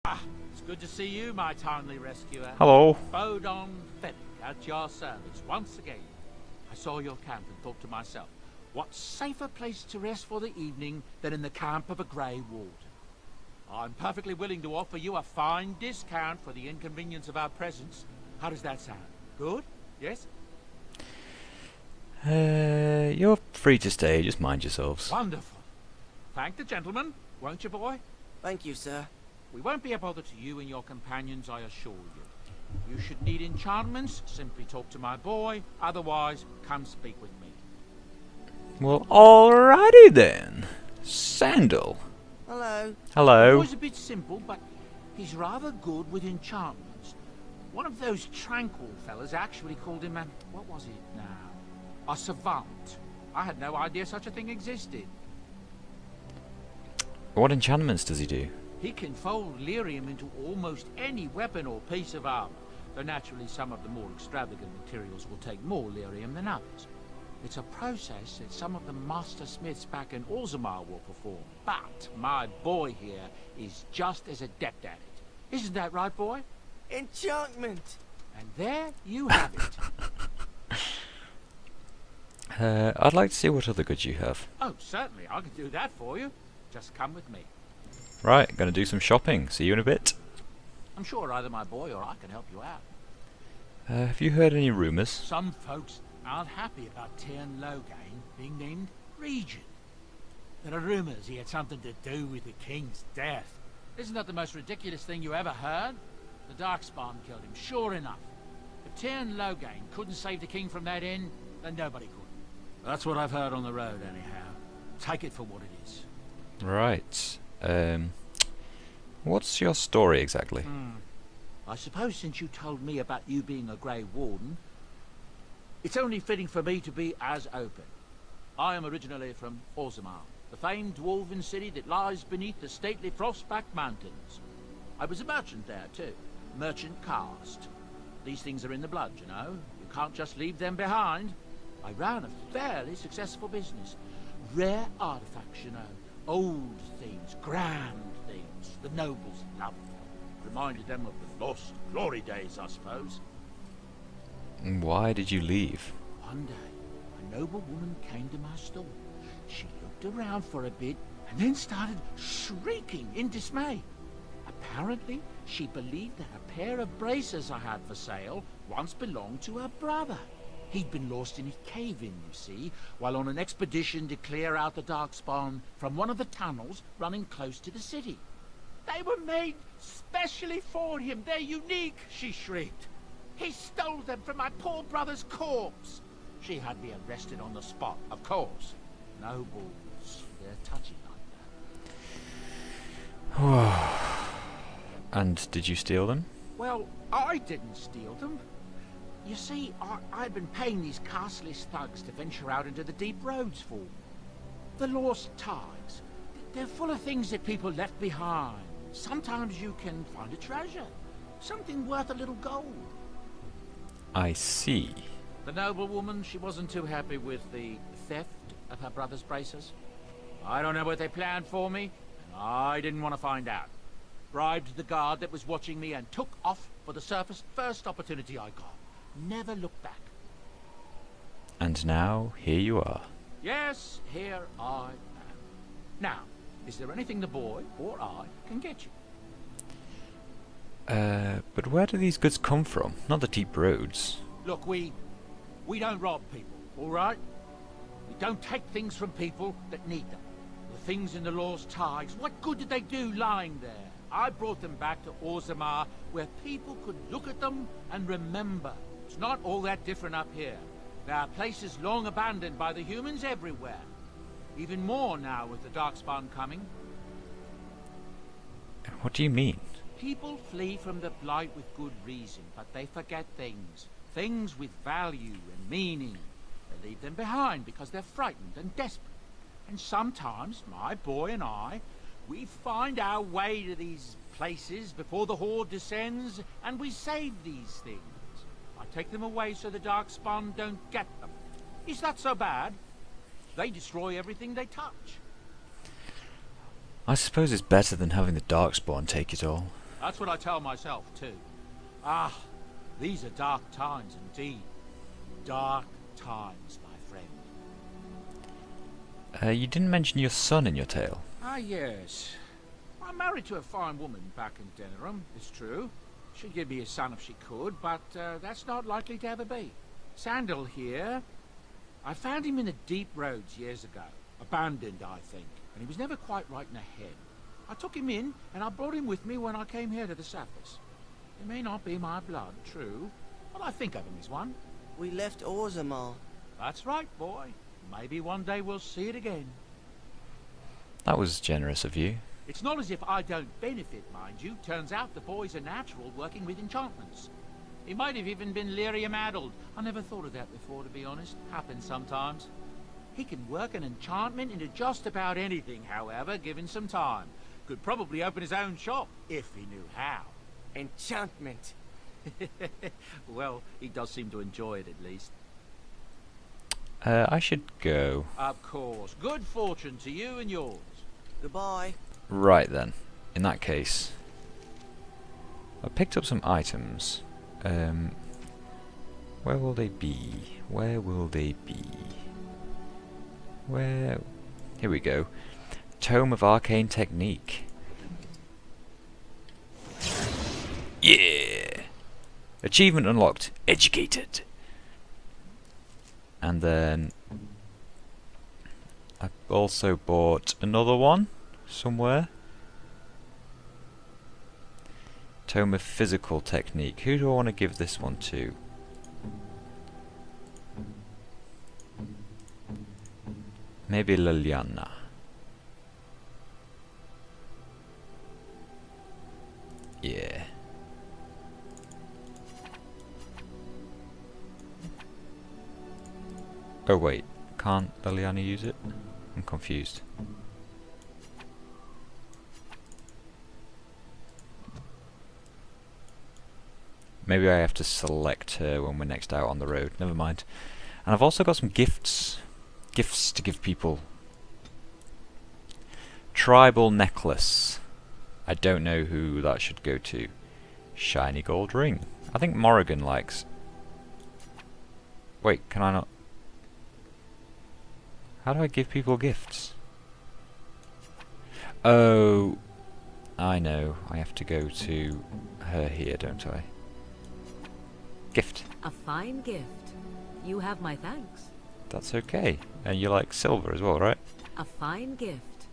Ah, it's good to see you, my timely rescuer. Hello. Bodon Fenwick at your service once again. I saw your camp and thought to myself, what safer place to rest for the evening than in the camp of a Grey Warden? I'm perfectly willing to offer you a fine discount for the inconvenience of our presence. How does that sound? Good? Yes? You're free to stay, just mind yourselves. Wonderful. Thank the gentleman, won't you, boy? Thank you, sir. We won't be a bother to you and your companions, I assure you. You should need enchantments, simply talk to my boy. Otherwise, come speak with me. Well, alrighty then. Sandal. Hello. Hello. Boy's a bit simple, but he's rather good with enchantments. One of those tranquil fellas actually called him what was it now? A savant. I had no idea such a thing existed. What enchantments does he do? He can fold lyrium into almost any weapon or piece of armor, though naturally some of the more extravagant materials will take more lyrium than others. It's a process that some of the master smiths back in Orzammar will perform, but my boy here is just as adept at it. Isn't that right, boy? Enchantment. And there you have it. I'd like to see what other goods you have. Oh, certainly, I can do that for you. Just come with me. Right, gonna do some shopping. See you in a bit. I'm sure either my boy or I can help you out. Have you heard any rumours? Some folks aren't happy about Tyrn Loghain being named regent. There are rumours he had something to do with the king's death. Isn't that the most ridiculous thing you ever heard? The Darkspawn killed him, sure enough. If Tyrn Loghain couldn't save the king from that inn, then nobody could. That's what I've heard on the road, anyhow. Take it for what it is. Right. What's your story exactly? I suppose since you told me about you being a Grey Warden, it's only fitting for me to be as open. I am originally from Orzammar, the famed dwarven city that lies beneath the stately Frostback Mountains. I was a merchant there too, merchant caste. These things are in the blood, you know. You can't just leave them behind. I ran a fairly successful business. Rare artifacts, you know. Old things, grand things. The nobles loved them. Reminded them of the lost glory days, I suppose. Why did you leave? One day, a noble woman came to my store. She looked around for a bit and then started shrieking in dismay. Apparently, she believed that a pair of braces I had for sale once belonged to her brother. He'd been lost in a cave-in, you see, while on an expedition to clear out the Darkspawn from one of the tunnels running close to the city. They were made specially for him. They're unique, she shrieked. He stole them from my poor brother's corpse. She had me arrested on the spot, of course. Nobles, they're touchy like that. And did you steal them? Well, I didn't steal them. You see, I'd been paying these castless thugs to venture out into the deep roads for me. The lost ties. They're full of things that people left behind. Sometimes you can find a treasure. Something worth a little gold. I see. The noblewoman, she wasn't too happy with the theft of her brother's braces. I don't know what they planned for me, and I didn't want to find out. Bribed the guard that was watching me and took off for the surface first opportunity I got. Never looked back. And now, here you are. Yes, here I am. Now, is there anything the boy or I can get you? But where do these goods come from? Not the deep roads. Look, we don't rob people, all right? We don't take things from people that need them. The things in the lost ties, what good did they do lying there? I brought them back to Orzammar, where people could look at them and remember. It's not all that different up here. There are places long abandoned by the humans everywhere. Even more now with the Darkspawn coming. What do you mean? People flee from the Blight with good reason, but they forget things. Things with value and meaning. They leave them behind because they're frightened and desperate. And sometimes, my boy and I, we find our way to these places before the Horde descends, and we save these things. I take them away so the Darkspawn don't get them. Is that so bad? They destroy everything they touch. I suppose it's better than having the Darkspawn take it all. That's what I tell myself, too. Ah, these are dark times indeed. Dark times, my friend. You didn't mention your son in your tale. Ah, yes. I'm married to a fine woman back in Denerim, it's true. She'd give me a son if she could, but that's not likely to ever be. Sandal here. I found him in the deep roads years ago. Abandoned, I think. And he was never quite right in the head. I took him in, and I brought him with me when I came here to the surface. He may not be my blood, true, but I think of him as one. We left Orzammar. That's right, boy. Maybe one day we'll see it again. That was generous of you. It's not as if I don't benefit, mind you. Turns out the boy's a natural working with enchantments. He might have even been lyrium-addled. I never thought of that before, to be honest. Happens sometimes. He can work an enchantment into just about anything, however, given some time. Could probably open his own shop, if he knew how. Enchantment. Well, he does seem to enjoy it, at least. I should go. Of course. Good fortune to you and yours. Goodbye. Right then. In that case, I picked up some items. Where will they be? Where will they be? Where? Here we go. Tome of Arcane Technique. Yeah! Achievement unlocked. Educated. And then I also bought another one somewhere. Tome of Physical Technique. Who do I want to give this one to? Maybe Liliana. Yeah. Oh wait, can't Liliana use it? I'm confused. Maybe I have to select her when we're next out on the road. Never mind. And I've also got some gifts. Gifts to give people. Tribal necklace. I don't know who that should go to. Shiny gold ring. I think Morrigan likes. Wait, can I not? How do I give people gifts? Oh, I know. I have to go to her here, don't I? Gift. A fine gift. You have my thanks. That's okay. And you like silver as well, right? A fine gift.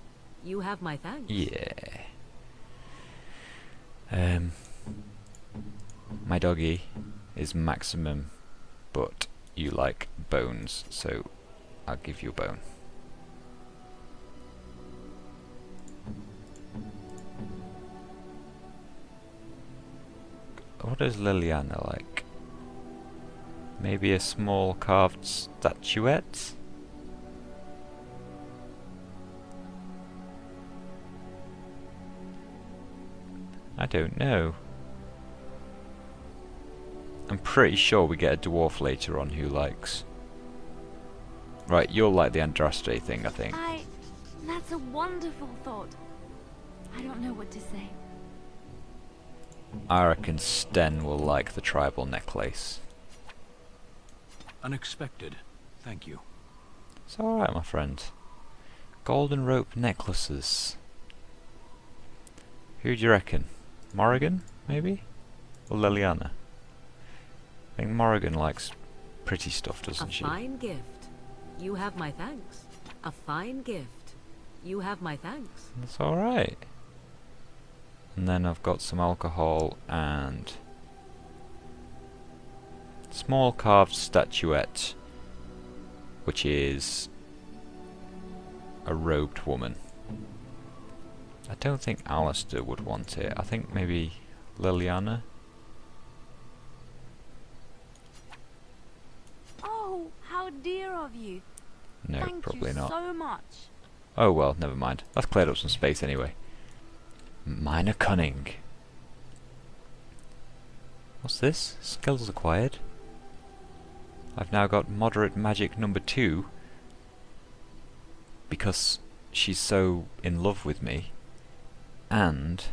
You have my thanks. Yeah. My doggy is maximum, but you like bones, so I'll give you a bone. What is Liliana like? Maybe a small carved statuette? I don't know. I'm pretty sure we get a dwarf later on who likes. Right, you'll like the Andraste thing, I think. That's a wonderful thought. I don't know what to say. I reckon Sten will like the tribal necklace. Unexpected. Thank you. It's alright, my friend. Golden rope necklaces. Who do you reckon? Morrigan, maybe? Or Liliana? I think Morrigan likes pretty stuff, doesn't she? A fine gift. You have my thanks. A fine gift. You have my thanks. That's alright. And then I've got some alcohol and small carved statuette, which is a robed woman. I don't think Alistair would want it. I think maybe Liliana. Oh, how dear of you. No, Thank probably you not. so much. Oh well, never mind. That's cleared up some space anyway. Minor cunning. What's this? Skills acquired. I've now got moderate magic number 2 because she's so in love with me, and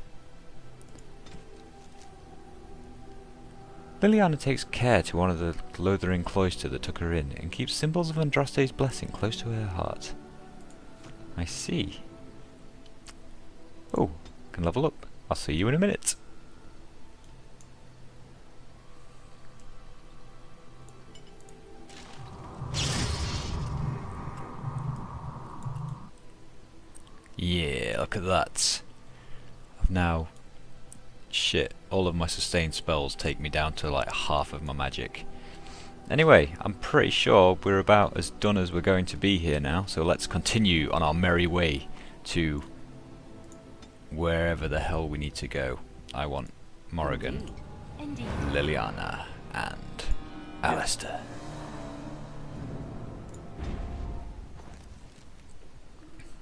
Liliana takes care to honour the Lothering cloister that took her in, and keeps symbols of Andraste's blessing close to her heart. I see. Oh, can level up. I'll see you in a minute. Yeah, look at that. I've now... Shit, all of my sustained spells take me down to like half of my magic. Anyway, I'm pretty sure we're about as done as we're going to be here now, so let's continue on our merry way to wherever the hell we need to go. I want Morrigan, Indeed. Liliana, and Alistair.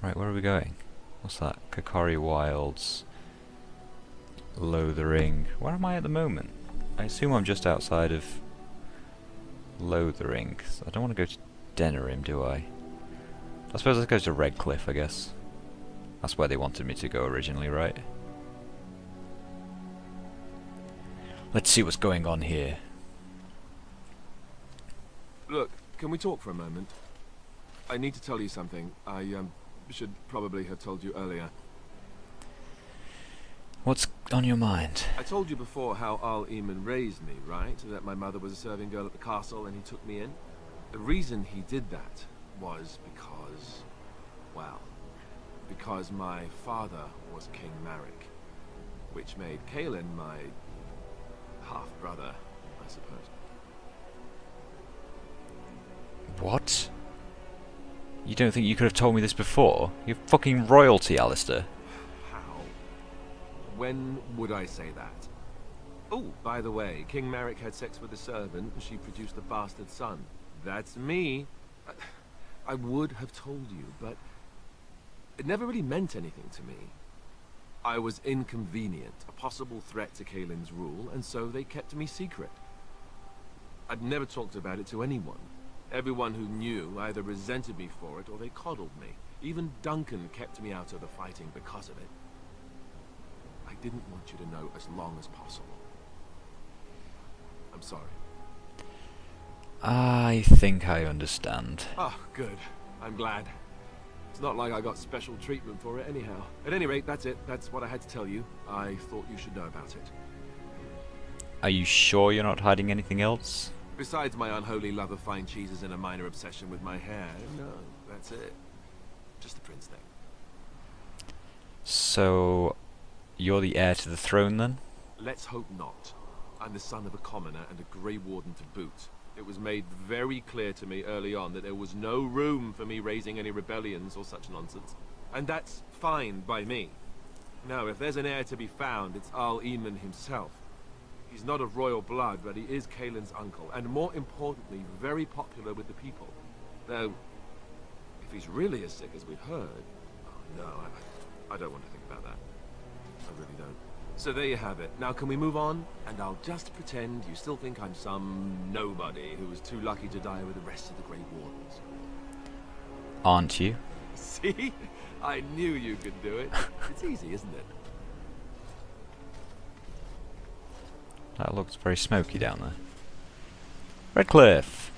Right, where are we going? What's that? Kakari Wilds. Lothering. Where am I at the moment? I assume I'm just outside of Lothering. I don't want to go to Denerim, do I? I suppose let's go to Redcliffe, I guess. That's where they wanted me to go originally, right? Let's see what's going on here. Look, can we talk for a moment? I need to tell you something. I should probably have told you earlier. What's on your mind? I told you before how Al Eamon raised me, right? That my mother was a serving girl at the castle and he took me in. The reason he did that was because, well, because my father was King Marek, which made Kaelin my half-brother, I suppose. What? You don't think you could have told me this before? You're fucking royalty, Alistair. How? When would I say that? Oh, by the way, King Marek had sex with a servant and she produced a bastard son. That's me. I would have told you, but it never really meant anything to me. I was inconvenient, a possible threat to Kaelin's rule, and so they kept me secret. I'd never talked about it to anyone. Everyone who knew either resented me for it or they coddled me. Even Duncan kept me out of the fighting because of it. I didn't want you to know as long as possible. I'm sorry. I think I understand. Ah, good. I'm glad. It's not like I got special treatment for it anyhow. At any rate, that's it. That's what I had to tell you. I thought you should know about it. Are you sure you're not hiding anything else? Besides my unholy love of fine cheeses and a minor obsession with my hair, no, that's it. Just the prince thing. So, you're the heir to the throne then? Let's hope not. I'm the son of a commoner and a Grey Warden to boot. It was made very clear to me early on that there was no room for me raising any rebellions or such nonsense. And that's fine by me. Now, if there's an heir to be found, it's Al Eamon himself. He's not of royal blood, but he is Kaelin's uncle, and more importantly, very popular with the people. Though, if he's really as sick as we've heard... Oh, no, I don't want to think about that. I really don't. So there you have it. Now can we move on? And I'll just pretend you still think I'm some nobody who was too lucky to die with the rest of the Grey Wardens. Aren't you? See? I knew you could do it. It's easy, isn't it? That looks very smoky down there. Redcliffe!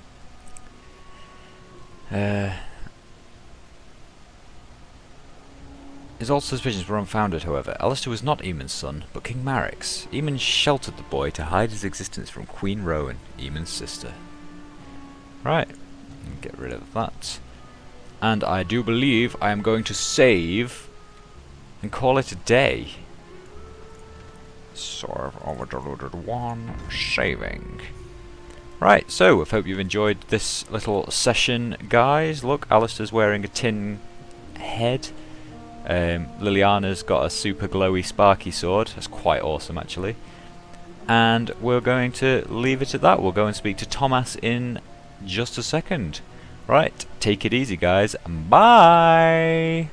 His old suspicions were unfounded, however. Alistair was not Eamon's son, but King Marek's. Eamon sheltered the boy to hide his existence from Queen Rowan, Eamon's sister. Right, get rid of that. And I do believe I am going to save and call it a day. Serve over diluted one, saving. Right, so I hope you've enjoyed this little session, guys. Look, Alistair's wearing a tin head. Liliana's got a super glowy sparky sword. That's quite awesome, actually. And we're going to leave it at that. We'll go and speak to Thomas in just a second. Right, take it easy, guys. Bye!